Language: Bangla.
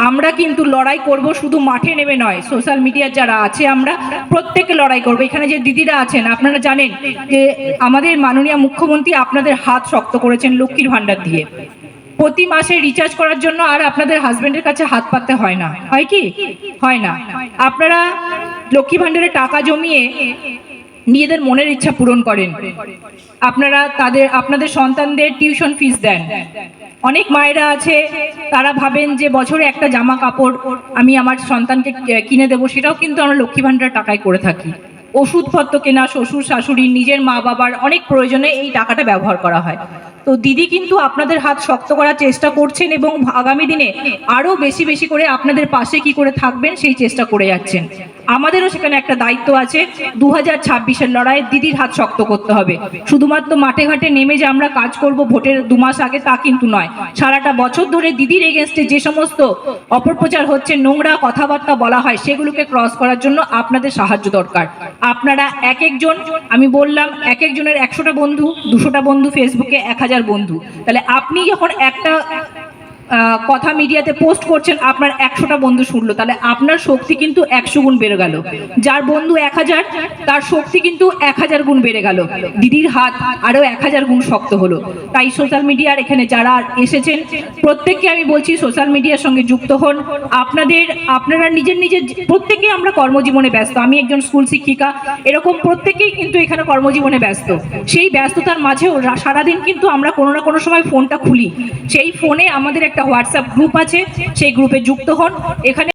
আমরা কিন্তু লড়াই করব, শুধু মাঠে নেমে নয়, সোশ্যাল মিডিয়ার যারা আছে আমরা প্রত্যেকে লড়াই করব। এখানে যে দিদিরা আছেন আপনারা জানেন যে আমাদের মাননীয় মুখ্যমন্ত্রী আপনাদের হাত শক্ত করেছেন লক্ষ্মীর ভান্ডার দিয়ে। প্রতি মাসে রিচার্জ করার জন্য আর আপনাদের হাজবেন্ডের কাছে হাত পাততে হয় না, হয় কি? হয় না। আপনারা লক্ষ্মী ভান্ডারে টাকা জমিয়ে নিজেদের মনের ইচ্ছা পূরণ করেন। আপনারা আপনাদের সন্তানদের টিউশন ফিস দেন। অনেক মায়েরা আছে তারা ভাবেন যে বছরে একটা জামা কাপড় আমি আমার সন্তানকে কিনে দেবো, সেটাও কিন্তু আমরা লক্ষ্মী ভান্ডার টাকায় করে থাকি। ওষুধপত্র কেনা, শ্বশুর শাশুড়ি, নিজের মা বাবার অনেক প্রয়োজনে এই টাকাটা ব্যবহার করা হয়। তো দিদি কিন্তু আপনাদের হাত শক্ত করার চেষ্টা করছেন এবং আগামী দিনে আরো বেশি বেশি করে আপনাদের পাশে কি করে থাকবেন সেই চেষ্টা করে যাচ্ছেন। আমাদেরও সেখানে একটা দায়িত্ব আছে। 2026-এর লড়াইয়ে দিদির হাত শক্ত করতে হবে। শুধুমাত্র মাঠে ঘাটে নেমে যে আমরা কাজ করব ভোটের 2 মাস আগে তা কিন্তু নয়। সারাটা বছর ধরে দিদির এগেনস্টে যে সমস্ত অপপ্রচার হচ্ছে, নোংরা কথাবার্তা বলা হয়, সেগুলোকে ক্রস করার জন্য আপনাদের সাহায্য দরকার। আপনারা এক একজন, আমি বললাম এক একজনের 100টা বন্ধু, 200টা বন্ধু, ফেসবুকে 1000 বন্ধু। তাহলে আপনি যখন একটা কথা মিডিয়াতে পোস্ট করছেন, আপনার 100টা বন্ধু শুনলো, তাহলে আপনার শক্তি কিন্তু 100 গুণ বেড়ে গেল। যার বন্ধু 1000 তার শক্তি কিন্তু 1000 গুণ বেড়ে গেল। দিদির হাত আরো 1000 গুণ শক্ত হলো। তাই সোশ্যাল মিডিয়ার এখানে যারা এসেছেন প্রত্যেককে আমি বলছি সোশ্যাল মিডিয়ার সঙ্গে যুক্ত হন। আপনারা নিজের প্রত্যেকে আমরা কর্মজীবনে ব্যস্ত। আমি একজন স্কুল শিক্ষিকা, এরকম প্রত্যেকেই কিন্তু এখানে কর্মজীবনে ব্যস্ত। সেই ব্যস্ততার মাঝেও সারাদিন কিন্তু আমরা কোনো না কোনো সময় ফোনটা খুলি। সেই ফোনে আমাদের একটা হোয়াটসঅ্যাপ গ্রুপ আছে, সেই গ্রুপে যুক্ত হন। এখানে